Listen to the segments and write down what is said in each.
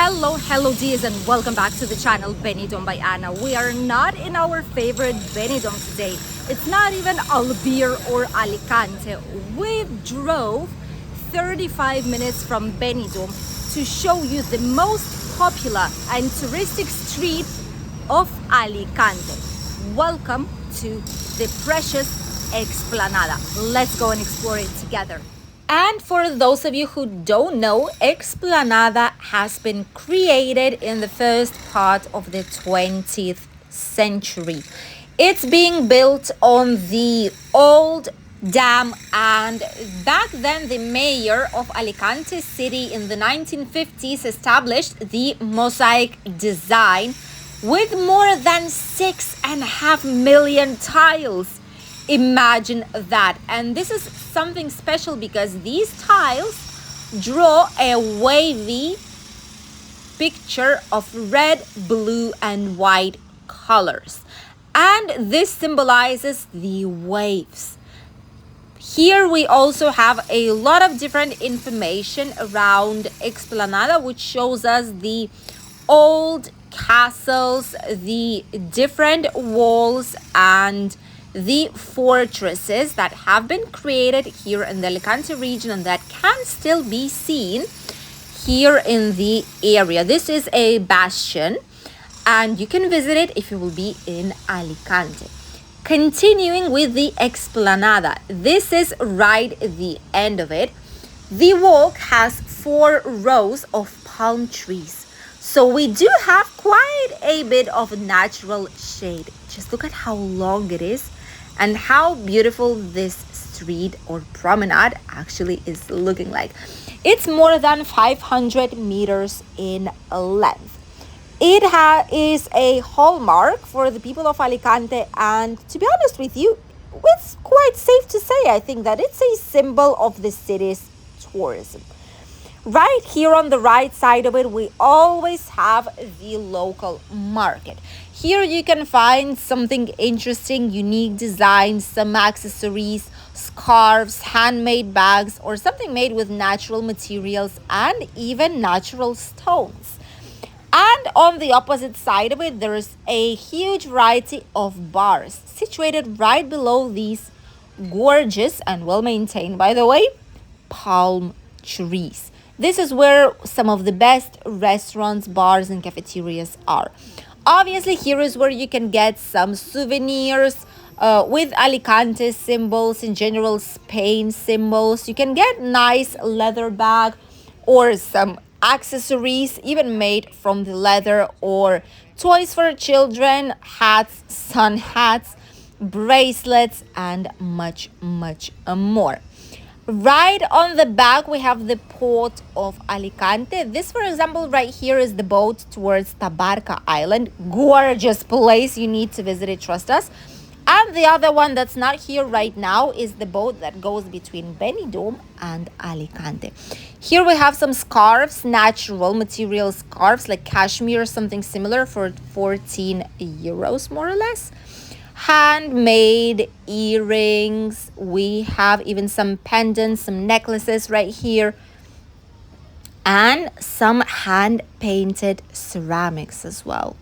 Hello dears, and welcome back to the channel Benidorm by Anna. We are not in our favorite Benidorm today. It's not even Albir or Alicante. We drove 35 minutes from Benidorm to show you the most popular and touristic street of Alicante. Welcome to the precious Explanada. Let's go and explore it together. And for those of you who don't know, Explanada has been created in the first part of the 20th century. It's being built on the old dam, and back then the mayor of Alicante city in the 1950s established the mosaic design with more than 6.5 million tiles. Imagine that. And this is something special because these tiles draw a wavy picture of red, blue, and white colors. And this symbolizes the waves. Here we also have a lot of different information around Explanada, which shows us the old castles, the different walls, and the fortresses that have been created here in the Alicante region and that can still be seen here in the area. This is a bastion and you can visit it if you will be in Alicante. Continuing with the Explanada, this is right at the end of it. The walk has 4 rows of palm trees. So we do have quite a bit of natural shade. Just look at how long it is and how beautiful this street or promenade actually is looking like. It's more than 500 meters in length. It is a hallmark for the people of Alicante, and to be honest with you, it's quite safe to say, I think, that it's a symbol of the city's tourism. Right here on the right side of it, we always have the local market. Here you can find something interesting, unique designs, some accessories, scarves, handmade bags, or something made with natural materials and even natural stones. And on the opposite side of it, there's a huge variety of bars situated right below these gorgeous and well-maintained, by the way, palm trees. This is where some of the best restaurants, bars, and cafeterias are. Obviously, here is where you can get some souvenirs with Alicante symbols, in general Spain symbols. You can get nice leather bag or some accessories even made from the leather, or toys for children, hats, sun hats, bracelets, and much more. Right on the back, we have the port of Alicante. This, for example, right here is the boat towards Tabarca Island. Gorgeous place. You need to visit it, trust us. And the other one that's not here right now is the boat that goes between Benidorm and Alicante. Here we have some scarves, natural material scarves like cashmere or something similar for 14 euros more or less. Handmade earrings. We have even some pendants, some necklaces right here, and some hand painted ceramics as well.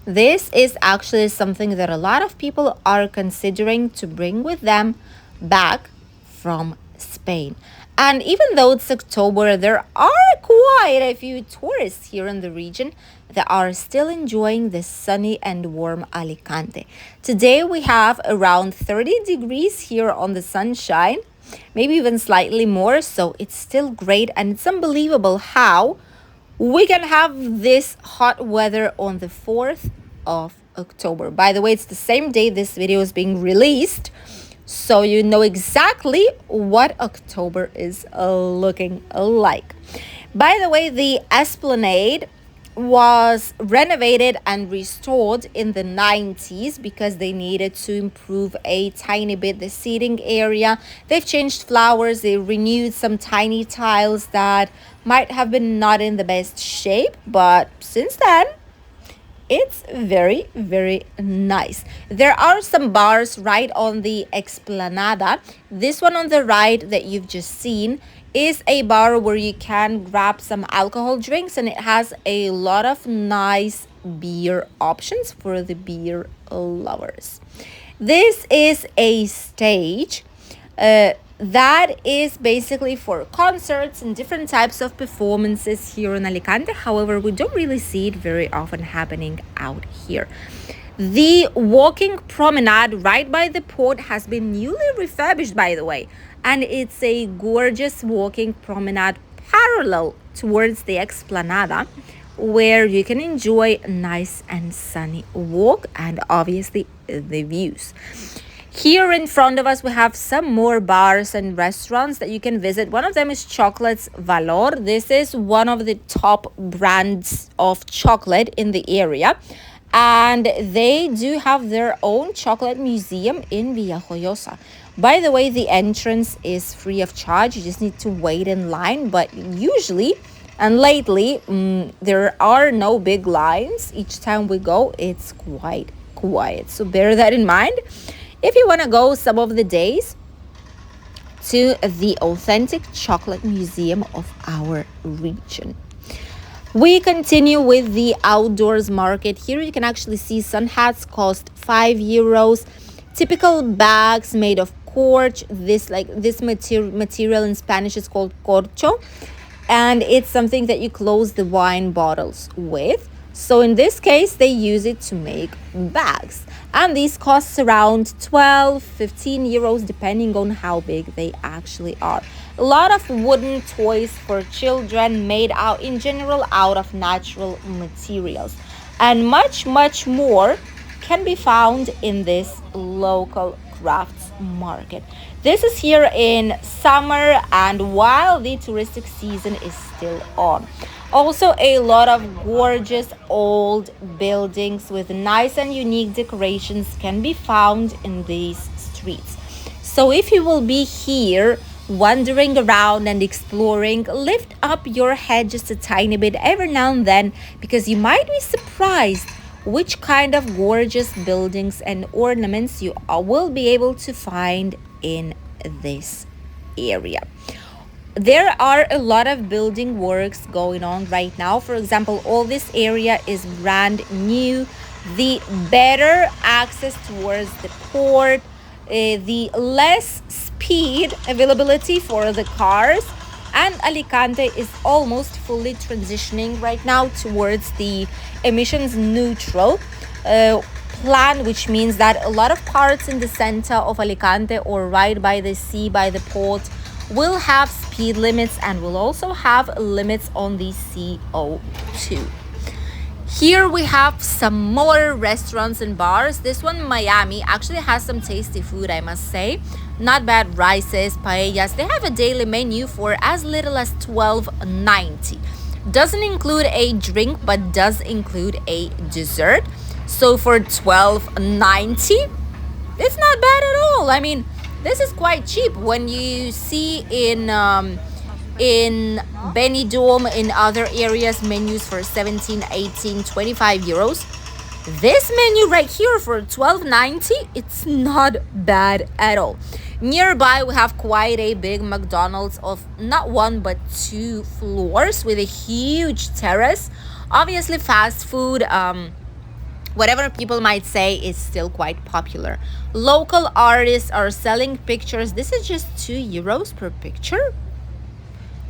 This is actually something that a lot of people are considering to bring with them back from Spain. And even though it's October, there are quite a few tourists here in the region that are still enjoying the sunny and warm Alicante. Today we have around 30 degrees here on the sunshine, maybe even slightly more, so it's still great. And it's unbelievable how we can have this hot weather on the 4th of October. By the way, it's the same day this video is being released, so you know exactly what October is looking like. By the way, the Esplanade was renovated and restored in the 90s because they needed to improve a tiny bit the seating area. They've changed flowers, they renewed some tiny tiles that might have been not in the best shape, but since then it's very nice. There are some bars right on the Explanada. This one on the right that you've just seen is a bar where you can grab some alcohol drinks, and it has a lot of nice beer options for the beer lovers. This is a stage that is basically for concerts and different types of performances here in Alicante. However, we don't really see it very often happening out here. The walking promenade right by the port has been newly refurbished, by the way, and it's a gorgeous walking promenade parallel towards the explanada, where you can enjoy a nice and sunny walk and obviously the views. Here in front of us, we have some more bars and restaurants that you can visit. One of them is Chocolates Valor. This is one of the top brands of chocolate in the area. And they do have their own chocolate museum in Villajoyosa. By the way, the entrance is free of charge. You just need to wait in line. But usually, and lately, there are no big lines. Each time we go, it's quite quiet. So bear that in mind if you want to go some of the days to the authentic chocolate museum of our region. We continue with the outdoors market. Here you can actually see sun hats cost €5. Typical bags made of corch. This material in Spanish is called corcho, and it's something that you close the wine bottles with. So in this case, they use it to make bags. And these cost around 12, 15 euros, depending on how big they actually are. A lot of wooden toys for children made out in general out of natural materials. And much, much more can be found in this local crafts market. This is here in summer and while the touristic season is still on. Also, a lot of gorgeous old buildings with nice and unique decorations can be found in these streets. So if you will be here wandering around and exploring, lift up your head just a tiny bit every now and then, because you might be surprised which kind of gorgeous buildings and ornaments you will be able to find in this area. There are a lot of building works going on right now. For example, all this area is brand new. The better access towards the port, the less speed availability for the cars, and Alicante is almost fully transitioning right now towards the emissions neutral plan, which means that a lot of parts in the center of Alicante or right by the sea, by the port, will have speed limits and will also have limits on the CO2. Here we have some more restaurants and bars. This one, Miami, actually has some tasty food, I must say. Not bad rices, paellas. They have a daily menu for as little as $12.90. Doesn't include a drink, but does include a dessert. So for $12.90, it's not bad at all. I mean, this is quite cheap when you see in Benidorm, in other areas, menus for 17, 18, 25 euros. This menu right here for $12.90, it's not bad at all. Nearby, we have quite a big McDonald's of not one but 2 floors with a huge terrace. Obviously, fast food, whatever people might say, is still quite popular. Local artists are selling pictures. This is just €2 per picture.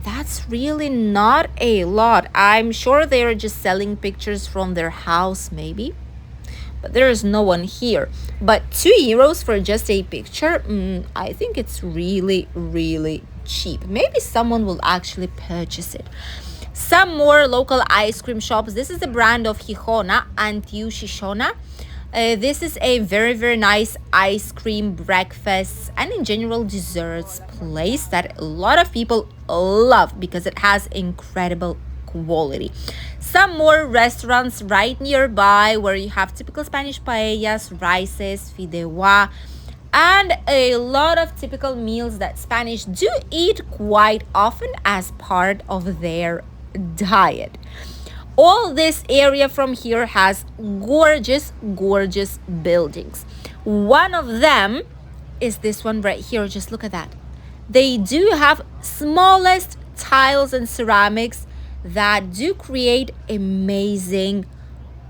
That's really not a lot. I'm sure they're just selling pictures from their house, maybe. But there is no one here. But €2 for just a picture, I think it's really, really cheap. Maybe someone will actually purchase it. Some more local ice cream shops. This is the brand of Gijona, Antiu Shishona. This is a very, very nice ice cream breakfast and in general desserts place that a lot of people love because it has incredible quality. Some more restaurants right nearby where you have typical Spanish paellas, rices, fideuà, and a lot of typical meals that Spanish do eat quite often as part of their diet. All this area from here has gorgeous, gorgeous buildings. One of them is this one right here. Just look at that. They do have smallest tiles and ceramics that do create amazing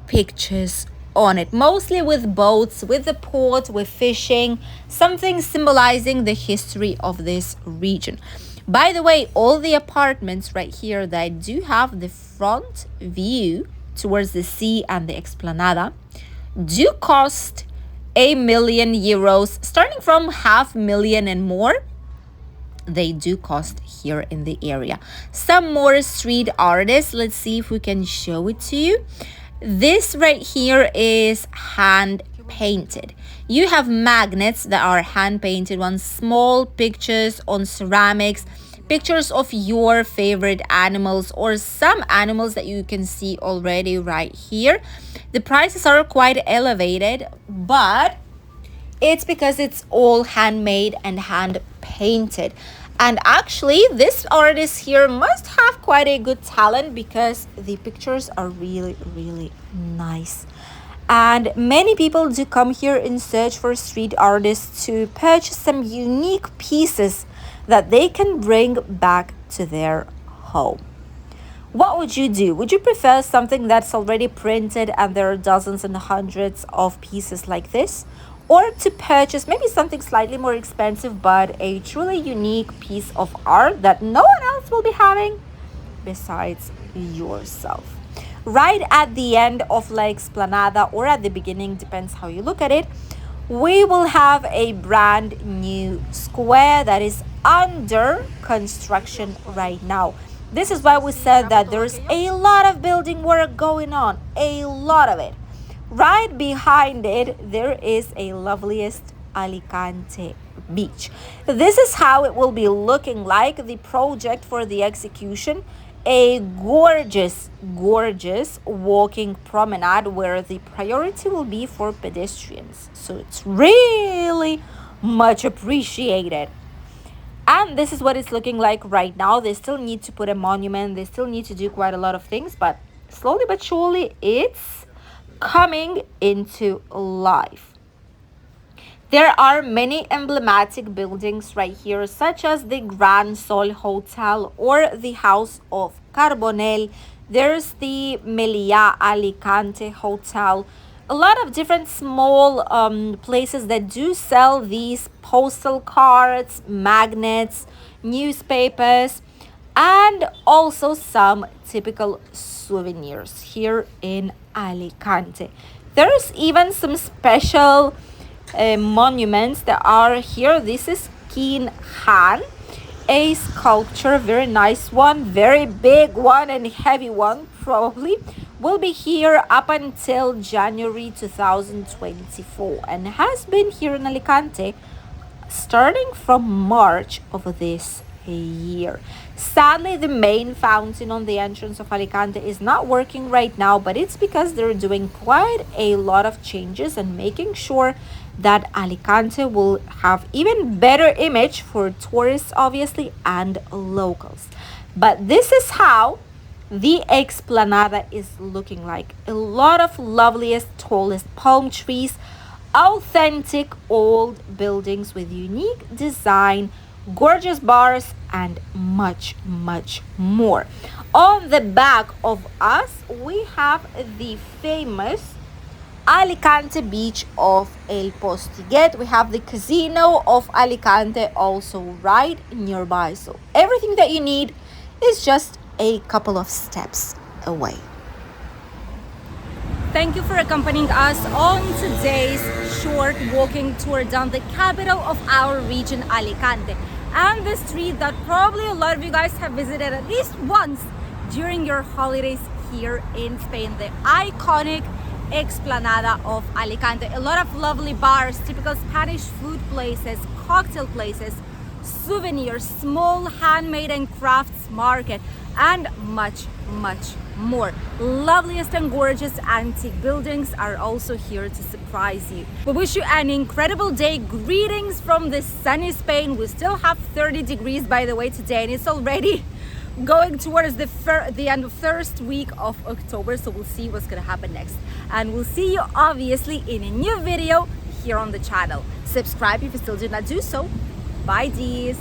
pictures on it, mostly with boats, with the port, with fishing, something symbolizing the history of this region. By the way, all the apartments right here that do have the front view towards the sea and the Explanada do cost €1,000,000, starting from 500,000 and more. They do cost here in the area. Some more street artists. Let's see if we can show it to you. This right here is hand painted. You have magnets that are hand painted on small pictures on ceramics, pictures of your favorite animals or some animals that you can see already right here. The prices are quite elevated, but it's because it's all handmade and hand painted. And actually, this artist here must have quite a good talent because the pictures are really, really nice. And many people do come here in search for street artists to purchase some unique pieces that they can bring back to their home. What would you do? Would you prefer something that's already printed and there are dozens and hundreds of pieces like this? Or to purchase maybe something slightly more expensive but a truly unique piece of art that no one else will be having besides yourself? Right at the end of La Explanada, or at the beginning, depends how you look at it, we will have a brand new square that is under construction right now. This is why we said that there's a lot of building work going on, a lot of it. Right behind it, there is a loveliest Alicante beach. This is how it will be looking like, the project for the execution. A gorgeous, gorgeous walking promenade where the priority will be for pedestrians. So it's really much appreciated. And this is what it's looking like right now. They still need to put a monument. They still need to do quite a lot of things, but slowly but surely it's coming into life. There are many emblematic buildings right here, such as the Gran Sol Hotel or the House of Carbonell. There's the Meliá Alicante Hotel. A lot of different small places that do sell these postal cards, magnets, newspapers, and also some typical souvenirs here in Alicante. There's even some special monuments that are here. This is King Han, a sculpture, very nice one, very big one and heavy one, probably will be here up until January 2024 and has been here in Alicante starting from March of this year. Sadly, the main fountain on the entrance of Alicante is not working right now, but it's because they're doing quite a lot of changes and making sure that Alicante will have even better image for tourists, obviously, and locals. But this is how the Explanada is looking like. A lot of loveliest, tallest palm trees, authentic old buildings with unique design, gorgeous bars, and much, much more. On the back of us, we have the famous Alicante beach of El Postiguet. We have the casino of Alicante also right nearby. So everything that you need is just a couple of steps away. Thank you for accompanying us on today's short walking tour down the capital of our region, Alicante, and the street that probably a lot of you guys have visited at least once during your holidays here in Spain, the iconic Explanada of Alicante. A lot of lovely bars, typical Spanish food places, cocktail places, souvenirs, small handmade and crafts market, and much, much more. Loveliest and gorgeous antique buildings are also here to surprise you. We wish you an incredible day. Greetings from the sunny Spain. We still have 30 degrees, by the way, today, and it's already going towards the end of first week of October, so we'll see what's gonna happen next, and we'll see you obviously in a new video here on the channel. Subscribe if you still did not do so. Bye, dears.